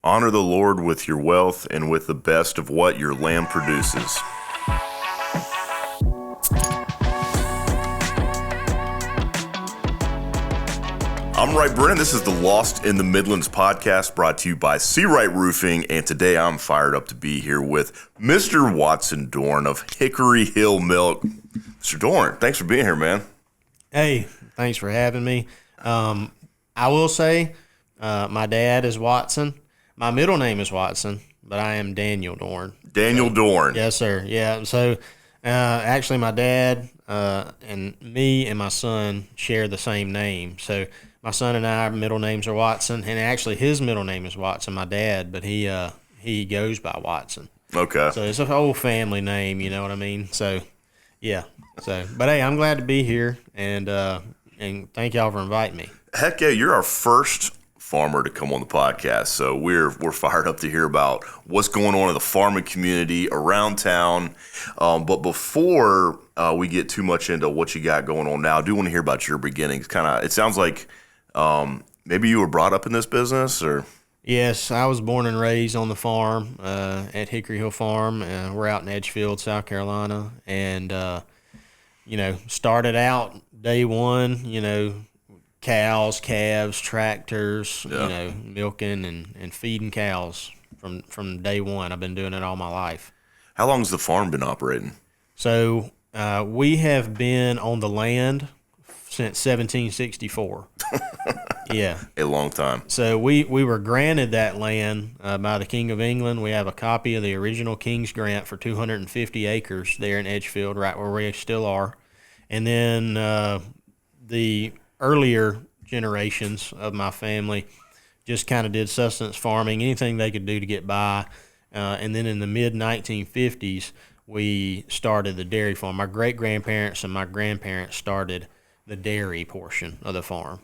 Honor the Lord with your wealth and with the best of what your land produces. I'm Wright Brennan. This is the Lost in the Midlands podcast brought to you by Seawright Roofing. And today I'm fired up to be here with Mr. Watson Dorn of Hickory Hill Milk. Mr. Dorn, thanks for being here, man. Hey, thanks for having me. I will say my dad is Watson. My middle name is Watson, but I am Daniel Dorn. Daniel Dorn. Yes, sir. Yeah. So actually my dad and me and my son share the same name. So my son and I, our middle names are Watson, and actually his middle name is Watson, my dad, but he goes by Watson. Okay. So it's a whole family name, you know what I mean? So, yeah. So, but hey, I'm glad to be here, and thank y'all for inviting me. Heck yeah, you're our first farmer to come on the podcast, so we're fired up to hear about what's going on in the farming community around town. But before we get too much into what you got going on now, I do want to hear about your beginnings. It sounds like maybe you were brought up in this business, or? Yes, I was born and raised on the farm at Hickory Hill Farm. We're out in Edgefield, South Carolina, and started out day one, cows, calves, tractors, milking and feeding cows from day one. I've been doing it all my life. How long has the farm been operating? So we have been on the land since 1764. Yeah. A long time. So we were granted that land by the King of England. We have a copy of the original King's Grant for 250 acres there in Edgefield, right where we still are. And then the earlier generations of my family just kind of did sustenance farming, anything they could do to get by. And then in the mid-1950s, we started the dairy farm. My great-grandparents and my grandparents started the dairy portion of the farm.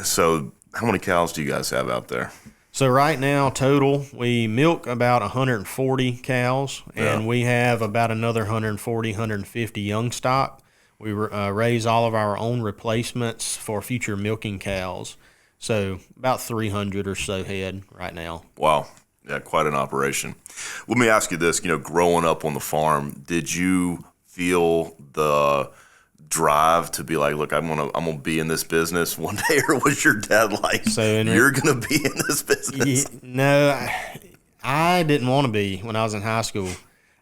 So how many cows do you guys have out there? So right now, total, we milk about 140 cows, and we have about another 140, 150 young stock. We raise all of our own replacements for future milking cows. So about 300 or so head right now. Wow. Yeah, quite an operation. Let me ask you this, growing up on the farm, did you feel the drive to be like, look, I'm gonna be in this business one day, or was your dad like, you're gonna be in this business? No, I didn't want to be when I was in high school.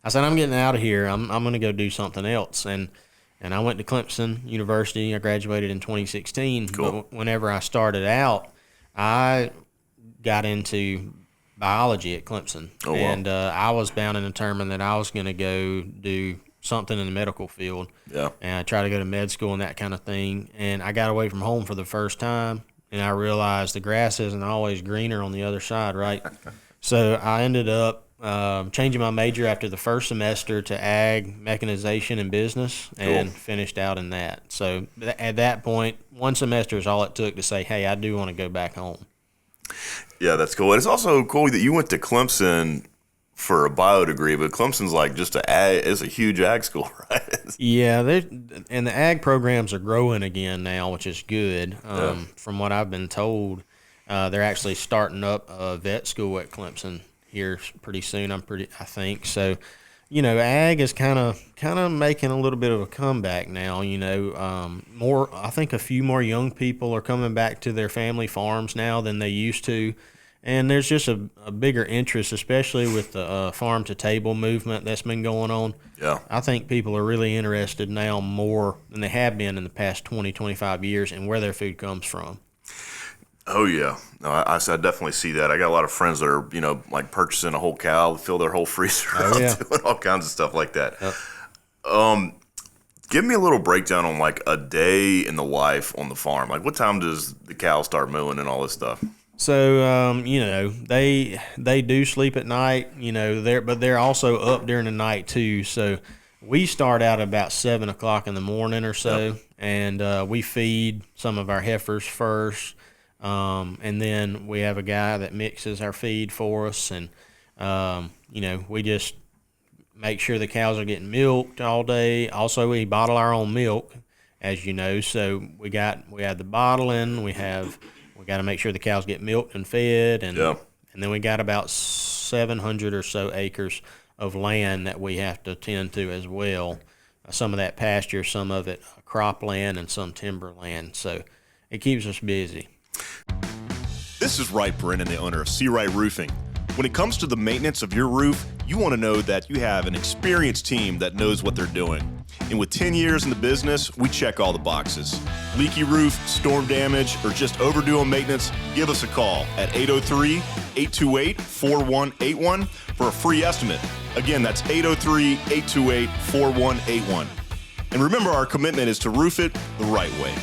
I said, I'm getting out of here. I'm gonna go do something else. And I went to Clemson University. I graduated in 2016. Cool. But whenever I started out, I got into biology at Clemson. Oh, wow. And I was bound and determined that I was going to go do something in the medical field. Yeah. And I tried to go to med school and that kind of thing. And I got away from home for the first time, and I realized the grass isn't always greener on the other side, right? So I ended up changing my major after the first semester to ag, mechanization, and business, and finished out in that. So at that point, one semester is all it took to say, hey, I do want to go back home. Yeah, that's cool. And it's also cool that you went to Clemson for a bio degree, but Clemson's like just it's a huge ag school, right? Yeah, and the ag programs are growing again now, which is good. From what I've been told, they're actually starting up a vet school at Clemson here pretty soon. I think so. Ag is kind of making a little bit of a comeback now. I think a few more young people are coming back to their family farms now than they used to. And there's just a bigger interest, especially with the farm-to-table movement that's been going on. Yeah. I think people are really interested now more than they have been in the past 20, 25 years in where their food comes from. Oh, yeah. No, I definitely see that. I got a lot of friends that are, like purchasing a whole cow, fill their whole freezer up, doing all kinds of stuff like that. Yep. Give me a little breakdown on, like, a day in the life on the farm. Like, what time does the cow start mooing and all this stuff? So, they do sleep at night, but they're also up during the night too. So we start out about 7 o'clock in the morning or so, and we feed some of our heifers first. And then we have a guy that mixes our feed for us, and, we just make sure the cows are getting milked all day. Also, we bottle our own milk, as you know. So we have the bottling, we got to make sure the cows get milked and fed, and And then we got about 700 or so acres of land that we have to tend to as well. Some of that pasture, some of it cropland, and some timberland. So it keeps us busy. This is Wright Brennan, the owner of Sea Right Roofing. When it comes to the maintenance of your roof, you want to know that you have an experienced team that knows what they're doing. And with 10 years in the business, we check all the boxes. Leaky roof, storm damage, or just overdue on maintenance, give us a call at 803-828-4181 for a free estimate. Again, that's 803-828-4181. And remember, our commitment is to roof it the right way.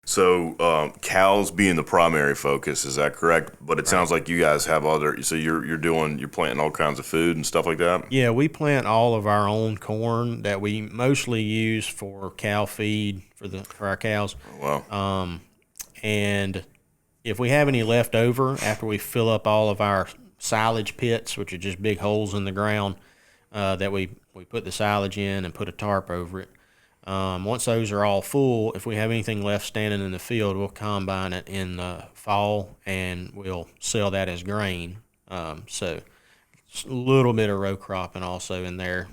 So cows being the primary focus, is that correct? But it sounds like you guys have other. So you're planting all kinds of food and stuff like that. Yeah, we plant all of our own corn that we mostly use for cow feed for our cows. Oh, wow. And if we have any left over after we fill up all of our silage pits, which are just big holes in the ground, that we put the silage in and put a tarp over it. Once those are all full, if we have anything left standing in the field, we'll combine it in the fall and we'll sell that as grain. So a little bit of row cropping also in there.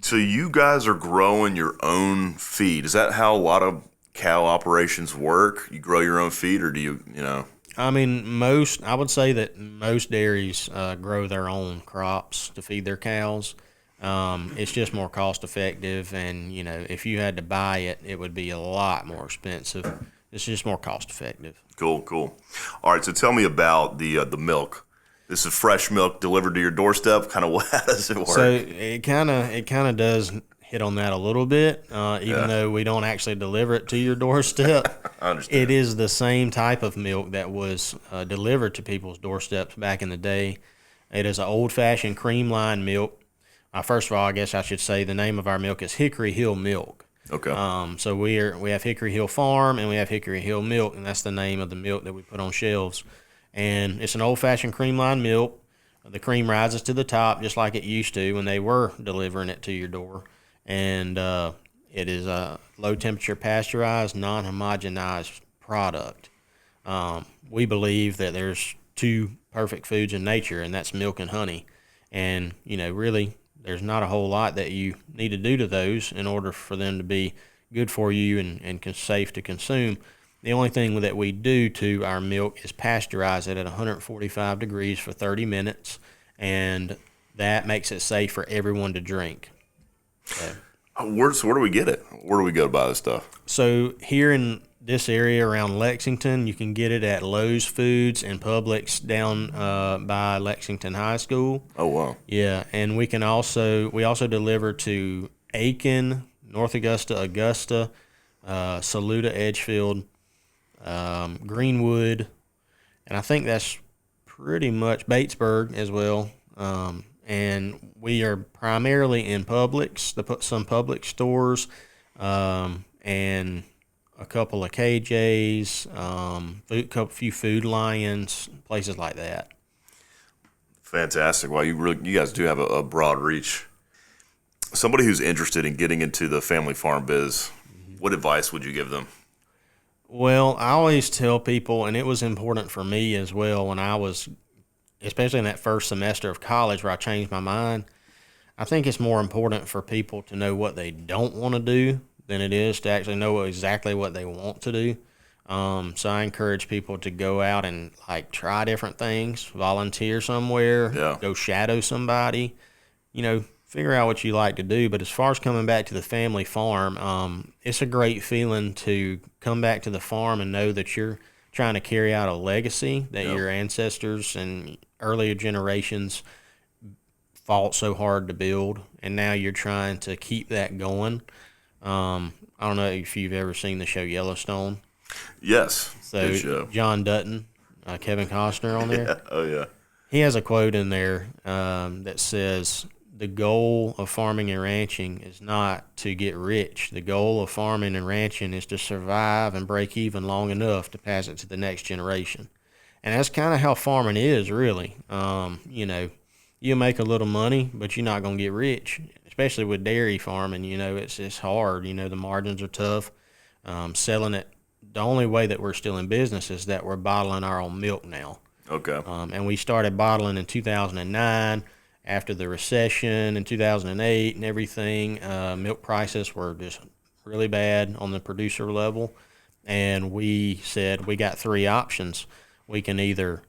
So you guys are growing your own feed. Is that how a lot of cow operations work? You grow your own feed, or do you know? I mean, I would say that most dairies grow their own crops to feed their cows. It's just more cost effective, and if you had to buy it, it would be a lot more expensive. It's just more cost effective. Cool. All right, so tell me about the milk. This is fresh milk delivered to your doorstep. Kind of how does it work? So it kind of does hit on that a little bit, even though we don't actually deliver it to your doorstep. I understand. It is the same type of milk that was delivered to people's doorsteps back in the day. It is an old-fashioned cream line milk. First of all, I guess I should say the name of our milk is Hickory Hill Milk. Okay. So we have Hickory Hill Farm and we have Hickory Hill Milk, and that's the name of the milk that we put on shelves. And it's an old-fashioned cream line milk. The cream rises to the top just like it used to when they were delivering it to your door. And it is a low-temperature pasteurized, non-homogenized product. We believe that there's two perfect foods in nature, and that's milk and honey. And, really, there's not a whole lot that you need to do to those in order for them to be good for you and safe to consume. The only thing that we do to our milk is pasteurize it at 145 degrees for 30 minutes, and that makes it safe for everyone to drink. So, where do we get it? Where do we go to buy this stuff? So here in this area around Lexington, you can get it at Lowe's Foods and Publix down by Lexington High School. Oh, wow. Yeah, and we also deliver to Aiken, North Augusta, Saluda, Edgefield, Greenwood, and I think that's pretty much Batesburg as well. And we are primarily in Publix, some Publix stores, and a couple of KJ's, a few Food Lions, places like that. Fantastic. Well, you guys do have a broad reach. Somebody who's interested in getting into the family farm biz, what advice would you give them? Well, I always tell people, and it was important for me as well when I was, especially in that first semester of college where I changed my mind, I think it's more important for people to know what they don't want to do than it is to actually know exactly what they want to do. So I encourage people to go out and try different things, volunteer somewhere, go shadow somebody, figure out what you like to do. But as far as coming back to the family farm, it's a great feeling to come back to the farm and know that you're trying to carry out a legacy that your ancestors and earlier generations fought so hard to build, and now you're trying to keep that going. I don't know if you've ever seen the show Yellowstone. Yes, so good show. John Dutton, Kevin Costner on there. Yeah. Oh, yeah. He has a quote in there that says, "The goal of farming and ranching is not to get rich. The goal of farming and ranching is to survive and break even long enough to pass it to the next generation." And that's kind of how farming is, really. You make a little money, but you're not going to get rich, especially with dairy farming. It's hard. The margins are tough. Selling it the only way that we're still in business is that we're bottling our own milk now. Okay. And we started bottling in 2009 after the recession in 2008 and everything. Milk prices were just really bad on the producer level. And we said we got three options. We can either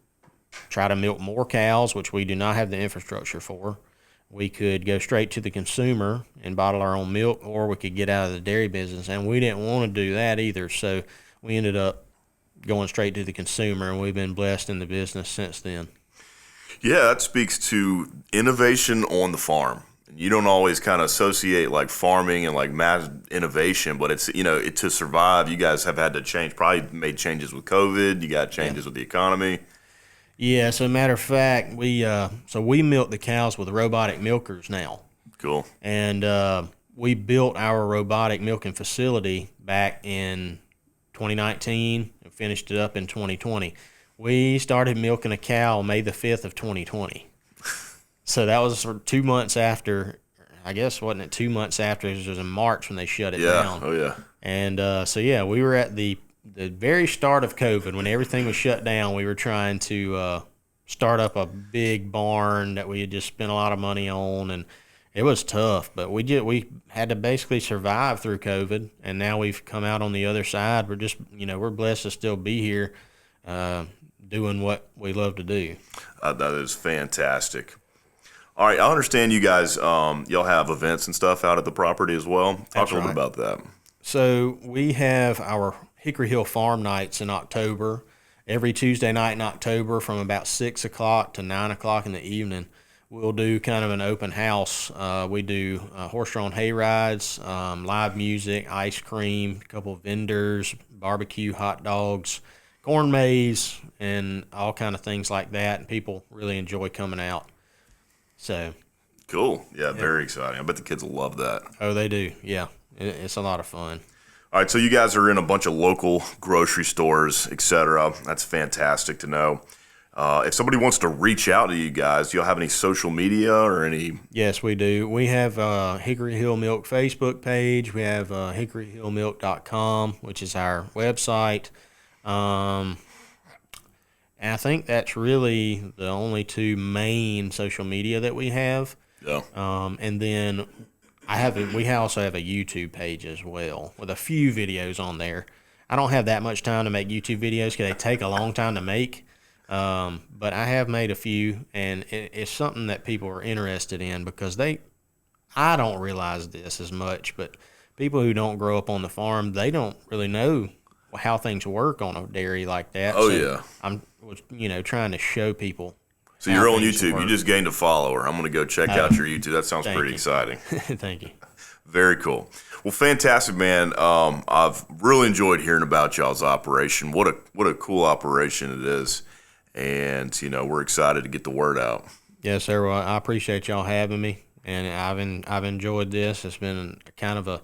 try to milk more cows, which we do not have the infrastructure for. We could go straight to the consumer and bottle our own milk, or we could get out of the dairy business. And we didn't want to do that either. So we ended up going straight to the consumer, and we've been blessed in the business since then. Yeah, that speaks to innovation on the farm. You don't always kind of associate like farming and like mass innovation, but it's, to survive, you guys have had to change, probably made changes with COVID. You got changes with the economy. Yeah, so matter of fact, we milk the cows with robotic milkers now. Cool. And we built our robotic milking facility back in 2019 and finished it up in 2020. We started milking a cow May the 5th of 2020. So that was 2 months after, I guess, wasn't it 2 months after? It was in March when they shut it down. Oh, yeah. And we were at the very start of COVID when everything was shut down. We were trying to start up a big barn that we had just spent a lot of money on, and it was tough. But we had to basically survive through COVID, and now we've come out on the other side. We're just, we're blessed to still be here doing what we love to do. That is fantastic. All right, I understand you guys, y'all have events and stuff out at the property as well. Talk a little bit about that. So we have our Hickory Hill Farm Nights in October. Every Tuesday night in October from about 6 o'clock to 9 o'clock in the evening, we'll do kind of an open house. We do horse-drawn hay rides, live music, ice cream, a couple of vendors, barbecue, hot dogs, corn maze, and all kind of things like that. And people really enjoy coming out. So cool. Yeah, very exciting. I bet the kids will love that. Oh, they do. Yeah, it's a lot of fun. All right, so you guys are in a bunch of local grocery stores, et cetera. That's fantastic to know. If somebody wants to reach out to you guys, do y'all have any social media or any? Yes, we do. We have Hickory Hill Milk Facebook page. We have hickoryhillmilk.com, which is our website. And I think that's really the only two main social media that we have. Yeah. And then we also have a YouTube page as well with a few videos on there. I don't have that much time to make YouTube videos because they take a long time to make. But I have made a few, and it's something that people are interested in because I don't realize this as much, but people who don't grow up on the farm, they don't really know how things work on a dairy like that. Oh, so yeah. I'm trying to show people. So you're on YouTube. You just gained a follower. I'm going to go check out your YouTube. That sounds pretty exciting. Thank you. Very cool. Well, fantastic, man. I've really enjoyed hearing about y'all's operation. What a cool operation it is. And, we're excited to get the word out. Yes, sir. Well, I appreciate y'all having me, and I've enjoyed this. It's been kind of a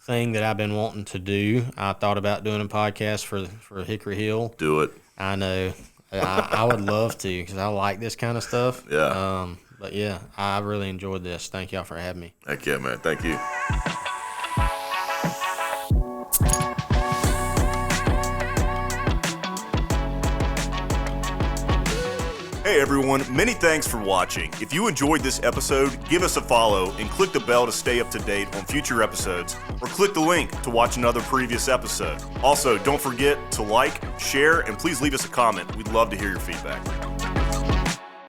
thing that I've been wanting to do. I thought about doing a podcast for Hickory Hill. Do it. I know. I would love to because I like this kind of stuff. Yeah. But yeah, I really enjoyed this. Thank y'all for having me. Heck yeah, man. Thank you. Hey everyone, many thanks for watching. If you enjoyed this episode, give us a follow and click the bell to stay up to date on future episodes, or click the link to watch another previous episode. Also, don't forget to like, share, and please leave us a comment. We'd love to hear your feedback.